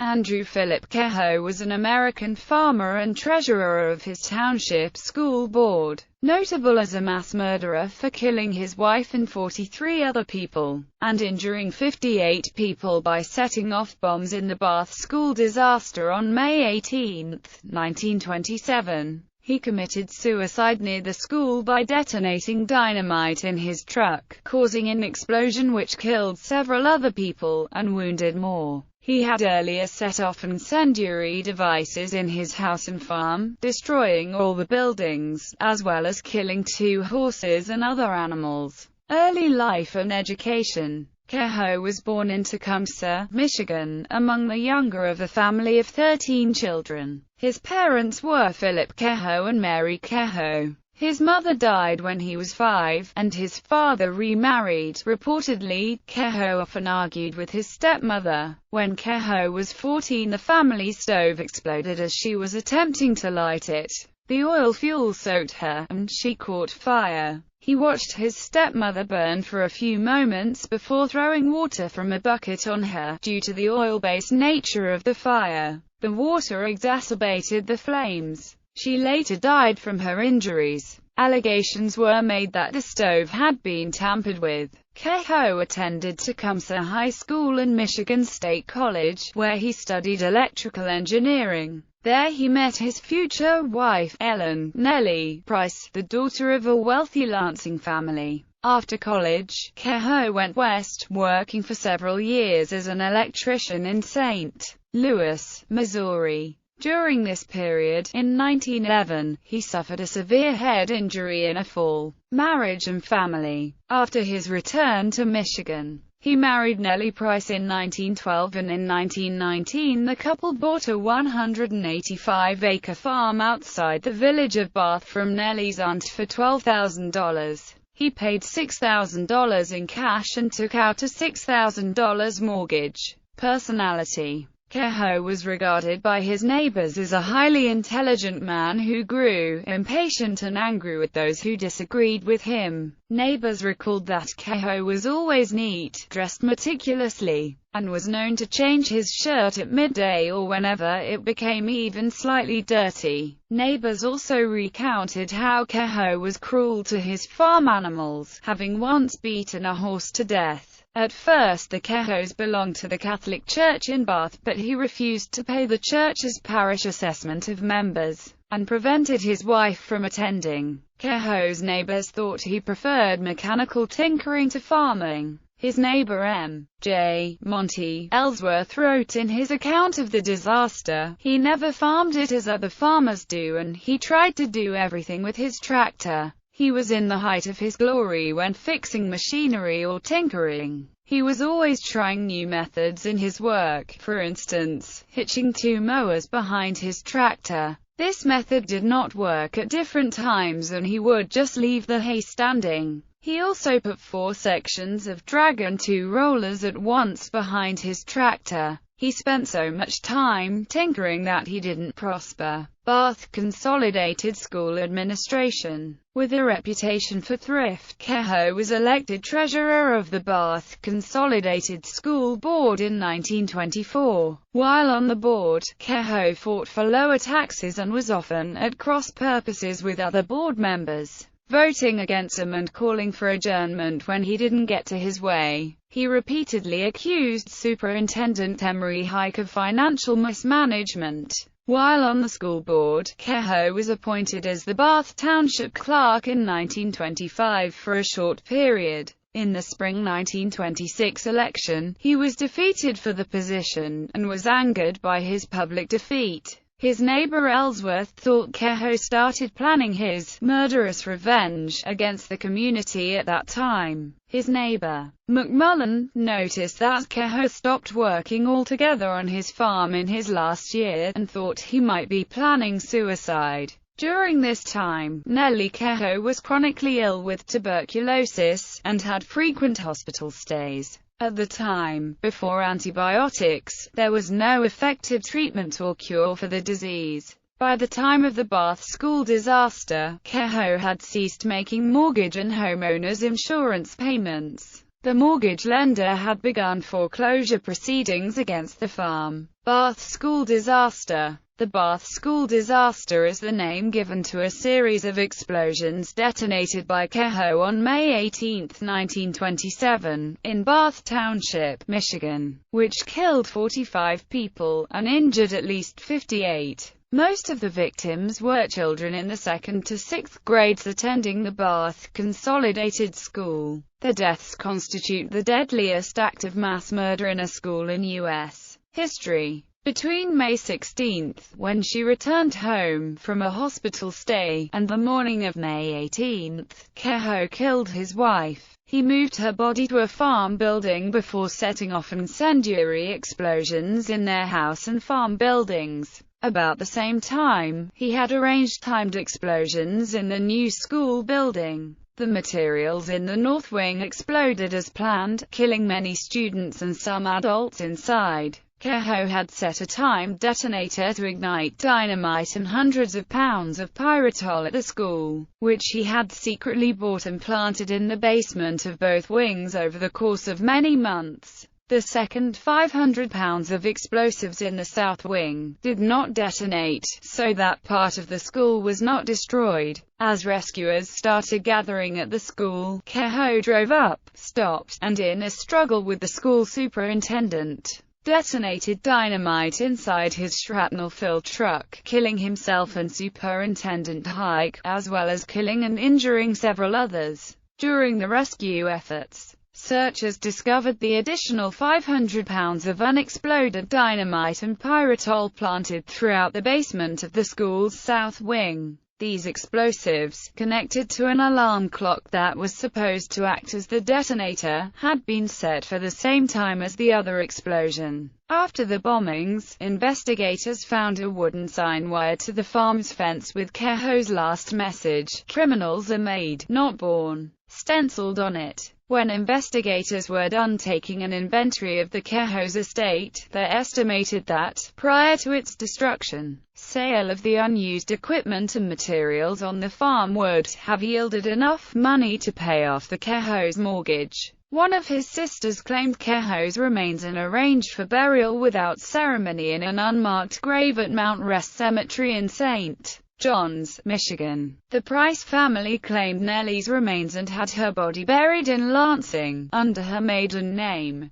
Andrew Philip Kehoe was an American farmer and treasurer of his township school board, notable as a mass murderer for killing his wife and 43 other people, and injuring 58 people by setting off bombs in the Bath school disaster on May 18, 1927. He committed suicide near the school by detonating dynamite in his truck, causing an explosion which killed several other people, and wounded more. He had earlier set off incendiary devices in his house and farm, destroying all the buildings, as well as killing 2 horses and other animals. Early life and education. Kehoe was born in Tecumseh, Michigan, among the younger of a family of 13 children. His parents were Philip Kehoe and Mary Kehoe. His mother died when he was 5, and his father remarried. Reportedly, Kehoe often argued with his stepmother. When Kehoe was 14, the family stove exploded as she was attempting to light it. The oil fuel soaked her, and she caught fire. He watched his stepmother burn for a few moments before throwing water from a bucket on her. Due to the oil-based nature of the fire, the water exacerbated the flames. She later died from her injuries. Allegations were made that the stove had been tampered with. Kehoe attended Tecumseh High School and Michigan State College, where he studied electrical engineering. There he met his future wife, Ellen Nellie Price, the daughter of a wealthy Lansing family. After college, Kehoe went west, working for several years as an electrician in St. Louis, Missouri. During this period, in 1911, he suffered a severe head injury in a fall. Marriage and family. After his return to Michigan, he married Nellie Price in 1912, and in 1919 the couple bought a 185-acre farm outside the village of Bath from Nellie's aunt for $12,000. He paid $6,000 in cash and took out a $6,000 mortgage. Personality. Kehoe was regarded by his neighbors as a highly intelligent man who grew impatient and angry with those who disagreed with him. Neighbors recalled that Kehoe was always neat, dressed meticulously, and was known to change his shirt at midday or whenever it became even slightly dirty. Neighbors also recounted how Kehoe was cruel to his farm animals, having once beaten a horse to death. At first the Kehoes belonged to the Catholic Church in Bath, but he refused to pay the church's parish assessment of members, and prevented his wife from attending. Kehoe's neighbors thought he preferred mechanical tinkering to farming. His neighbor M.J. Monty Ellsworth wrote in his account of the disaster, "He never farmed it as other farmers do, and he tried to do everything with his tractor. He was in the height of his glory when fixing machinery or tinkering. He was always trying new methods in his work, for instance, hitching 2 mowers behind his tractor. This method did not work at different times and he would just leave the hay standing. He also put 4 sections of drag and 2 rollers at once behind his tractor. He spent so much time tinkering that he didn't prosper." Bath Consolidated School Administration. With a reputation for thrift, Kehoe was elected treasurer of the Bath Consolidated School Board in 1924. While on the board, Kehoe fought for lower taxes and was often at cross purposes with other board members, voting against him and calling for adjournment when he didn't get to his way. He repeatedly accused Superintendent Emery Hike of financial mismanagement. While on the school board, Kehoe was appointed as the Bath Township Clerk in 1925 for a short period. In the spring 1926 election, he was defeated for the position, and was angered by his public defeat. His neighbor Ellsworth thought Kehoe started planning his murderous revenge against the community at that time. His neighbor, McMullen, noticed that Kehoe stopped working altogether on his farm in his last year, and thought he might be planning suicide. During this time, Nellie Kehoe was chronically ill with tuberculosis, and had frequent hospital stays. At the time, before antibiotics, there was no effective treatment or cure for the disease. By the time of the Bath school disaster, Kehoe had ceased making mortgage and homeowners insurance payments. The mortgage lender had begun foreclosure proceedings against the farm. Bath School disaster. The Bath School disaster is the name given to a series of explosions detonated by Kehoe on May 18, 1927, in Bath Township, Michigan, which killed 45 people, and injured at least 58. Most of the victims were children in the 2nd to 6th grades attending the Bath Consolidated School. The deaths constitute the deadliest act of mass murder in a school in U.S. history. Between May 16, when she returned home from a hospital stay, and the morning of May 18, Kehoe killed his wife. He moved her body to a farm building before setting off incendiary explosions in their house and farm buildings. About the same time, he had arranged timed explosions in the new school building. The materials in the north wing exploded as planned, killing many students and some adults inside. Kehoe had set a timed detonator to ignite dynamite and hundreds of pounds of pyritol at the school, which he had secretly bought and planted in the basement of both wings over the course of many months. The second 500 pounds of explosives in the south wing did not detonate, so that part of the school was not destroyed. As rescuers started gathering at the school, Kehoe drove up, stopped, and in a struggle with the school superintendent, detonated dynamite inside his shrapnel-filled truck, killing himself and Superintendent Hike, as well as killing and injuring several others. During the rescue efforts, searchers discovered the additional 500 pounds of unexploded dynamite and pyritol planted throughout the basement of the school's south wing. These explosives, connected to an alarm clock that was supposed to act as the detonator, had been set for the same time as the other explosion. After the bombings, investigators found a wooden sign wired to the farm's fence with Kehoe's last message, "Criminals are made, not born," stenciled on it. When investigators were done taking an inventory of the Kehoe's estate, they estimated that, prior to its destruction, sale of the unused equipment and materials on the farm would have yielded enough money to pay off the Kehoe's mortgage. One of his sisters claimed Kehoe's remains and arranged for burial without ceremony in an unmarked grave at Mount Rest Cemetery in St. Johns, Michigan. The Price family claimed Nellie's remains and had her body buried in Lansing, under her maiden name.